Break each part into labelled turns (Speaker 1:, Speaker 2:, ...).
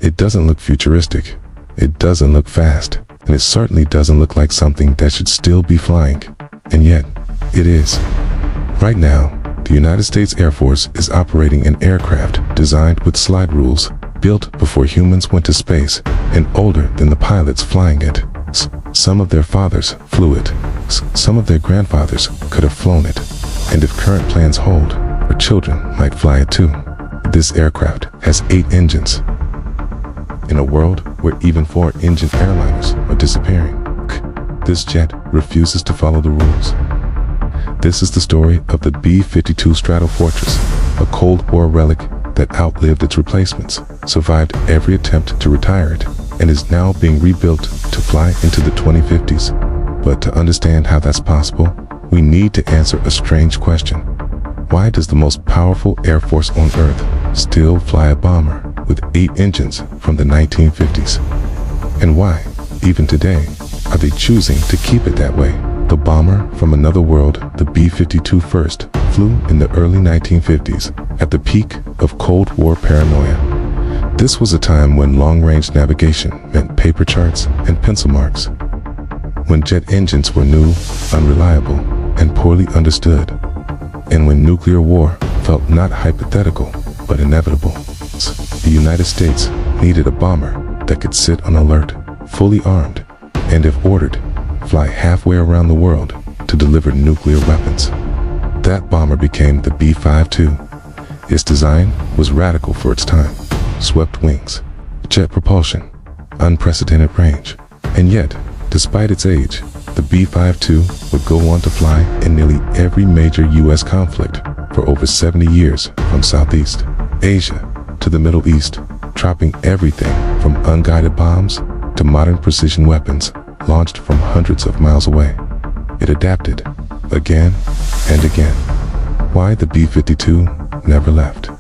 Speaker 1: It doesn't look futuristic, it doesn't look fast, and it certainly doesn't look like something that should still be flying. And yet, it is. Right now, the United States Air Force is operating an aircraft designed with slide rules, built before humans went to space, and older than the pilots flying it. Some of their fathers flew it. Some of their grandfathers could have flown it. And if current plans hold, our children might fly it too. This aircraft has 8 engines. In a world where even 4-engine airliners are disappearing, this jet refuses to follow the rules. This is the story of the B-52 Stratofortress, a Cold War relic that outlived its replacements, survived every attempt to retire it, and is now being rebuilt to fly into the 2050s. But to understand how that's possible, we need to answer a strange question. Why does the most powerful air force on Earth still fly a bomber with 8 engines from the 1950s? And why, even today, are they choosing to keep it that way? The bomber from another world, the B-52 first, flew in the early 1950s, at the peak of Cold War paranoia. This was a time when long-range navigation meant paper charts and pencil marks, when jet engines were new, unreliable, and poorly understood, and when nuclear war felt not hypothetical, but inevitable. The United States needed a bomber that could sit on alert, fully armed, and if ordered, fly halfway around the world to deliver nuclear weapons. That bomber became the B-52. Its design was radical for its time. Swept wings, jet propulsion, unprecedented range. And yet, despite its age, the B-52 would go on to fly in nearly every major U.S. conflict for over 70 years, from Southeast Asia to the Middle East, dropping everything from unguided bombs to modern precision weapons launched from hundreds of miles away. It adapted again and again. Why the B-52 never left?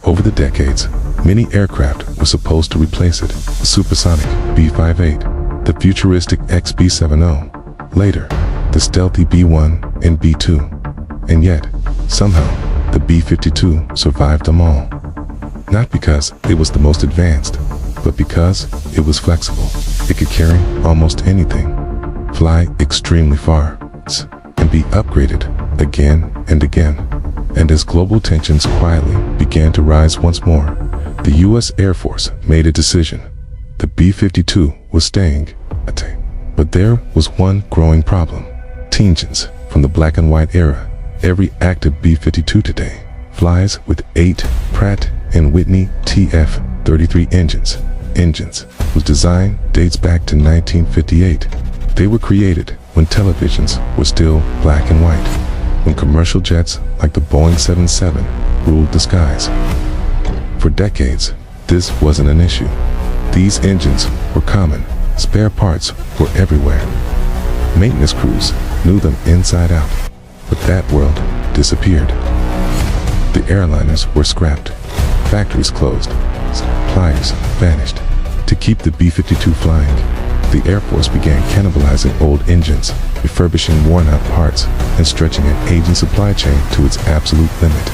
Speaker 1: Over the decades, many aircraft were supposed to replace it. The supersonic B-58, the futuristic XB-70, later, the stealthy B-1 and B-2. And yet, somehow, the B-52 survived them all. Not because it was the most advanced, but because it was flexible. It could carry almost anything, fly extremely far, and be upgraded again and again. And as global tensions quietly began to rise once more, the U.S. Air Force made a decision. The B-52 was staying. But there was one growing problem. Engines from the black and white era. Every active B-52 today flies with 8 Pratt & Whitney TF-33 engines whose design dates back to 1958. They were created when televisions were still black and white, when commercial jets like the Boeing 77 ruled the skies. For decades, this wasn't an issue. These engines were common. Spare parts were everywhere. Maintenance crews knew them inside out. But that world disappeared. The airliners were scrapped. Factories closed. Suppliers vanished. To keep the B-52 flying, the Air Force began cannibalizing old engines, refurbishing worn-out parts, and stretching an aging supply chain to its absolute limit.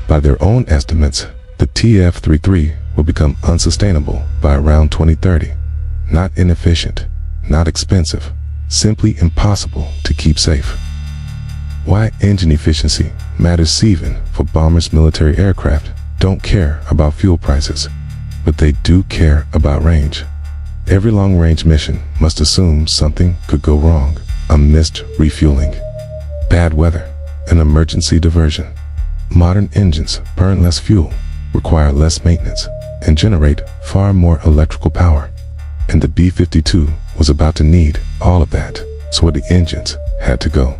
Speaker 1: By their own estimates, the TF-33 will become unsustainable by around 2030. Not inefficient, not expensive, simply impossible to keep safe. Why engine efficiency matters even for bombers. Military aircraft don't care about fuel prices, but they do care about range. Every long-range mission must assume something could go wrong. A missed refueling, bad weather, an emergency diversion. Modern engines burn less fuel, require less maintenance, and generate far more electrical power. And the B-52 was about to need all of that, so the engines had to go.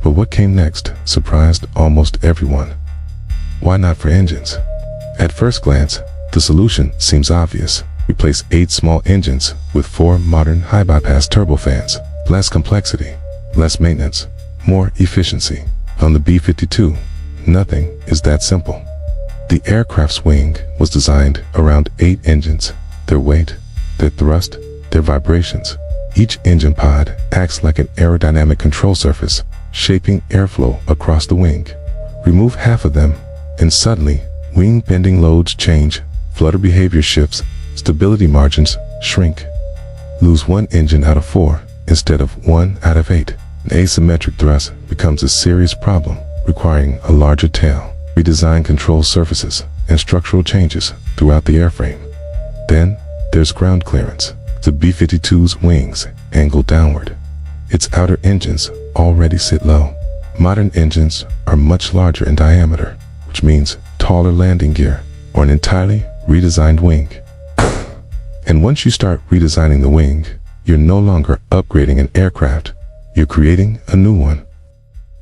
Speaker 1: But what came next surprised almost everyone. Why not for engines? At first glance, the solution seems obvious. Replace 8 small engines with 4 modern high-bypass turbofans. Less complexity, less maintenance, more efficiency. On the B-52, nothing is that simple. The aircraft's wing was designed around 8 engines. Their weight, their thrust, their vibrations. Each engine pod acts like an aerodynamic control surface, shaping airflow across the wing. Remove half of them, and suddenly, wing bending loads change flutter behavior shifts, stability margins shrink. Lose one engine out of 4 instead of 1 out of 8. An asymmetric thrust becomes a serious problem, requiring a larger tail, redesign control surfaces, and structural changes throughout the airframe. Then, there's ground clearance. The B-52's wings angle downward. Its outer engines already sit low. Modern engines are much larger in diameter, which means taller landing gear or an entirely redesigned wing. And once you start redesigning the wing, you're no longer upgrading an aircraft, you're creating a new one.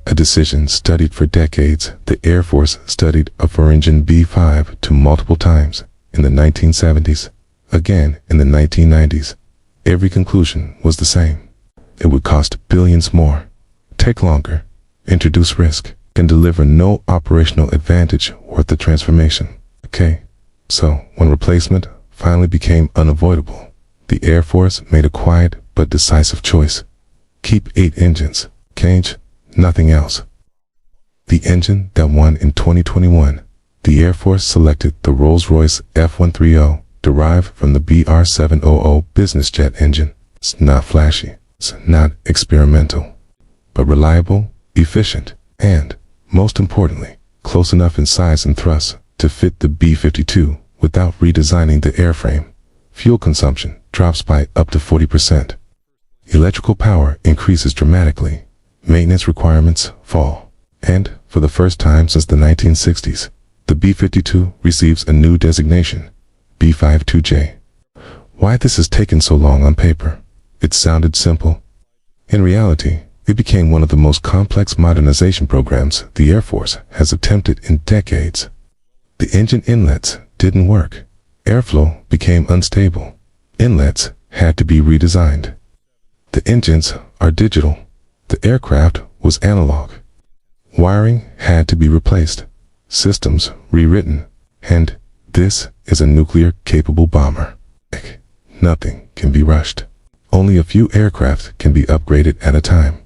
Speaker 1: A decision studied for decades. The Air Force studied a four-engine B-52 multiple times in the 1970s, again in the 1990s. Every conclusion was the same. It would cost billions more, take longer, introduce risk, and deliver no operational advantage worth the transformation. Okay, so when replacement finally became unavoidable, the Air Force made a quiet but decisive choice. Keep 8 engines, change nothing else. The engine that won in 2021, the Air Force selected the Rolls-Royce F130, derived from the BR700 business jet engine. It's not flashy, it's not experimental, but reliable, efficient, and, most importantly, close enough in size and thrust to fit the B-52 without redesigning the airframe. Fuel consumption drops by up to 40%. Electrical power increases dramatically. Maintenance requirements fall. And, for the first time since the 1960s, the B-52 receives a new designation, B-52J. Why this has taken so long on paper? It sounded simple. In reality, it became one of the most complex modernization programs the Air Force has attempted in decades. The engine inlets didn't work. Airflow became unstable. Inlets had to be redesigned. The engines are digital. The aircraft was analog. Wiring had to be replaced. Systems rewritten. And this is a nuclear-capable bomber. Nothing can be rushed. Only a few aircraft can be upgraded at a time.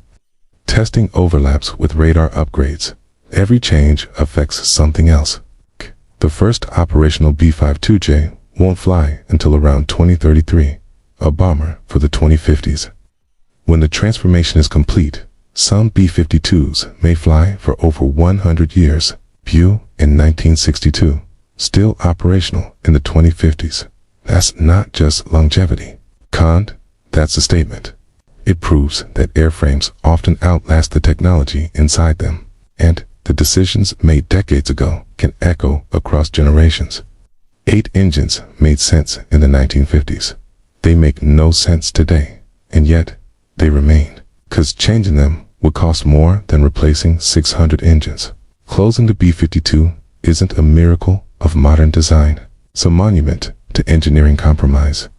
Speaker 1: Testing overlaps with radar upgrades. Every change affects something else. The first operational B-52J won't fly until around 2033, a bomber for the 2050s. When the transformation is complete, some B-52s may fly for over 100 years. Pew in 1962, still operational in the 2050s. That's not just longevity. Conned, that's a statement. It proves that airframes often outlast the technology inside them, and the decisions made decades ago can echo across generations. 8 engines made sense in the 1950s. They make no sense today, and yet they remain, because changing them would cost more than replacing 600 engines. Closing the B-52 isn't a miracle of modern design. It's a monument to engineering compromise.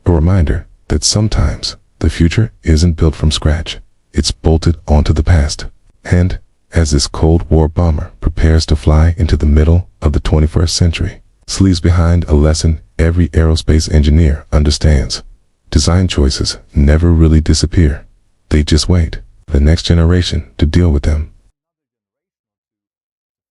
Speaker 1: A reminder that sometimes the future isn't built from scratch. It's bolted onto the past. And as this Cold War bomber prepares to fly into the middle of the 21st century, it leaves behind a lesson every aerospace engineer understands. Design choices never really disappear. They just wait for the next generation to deal with them.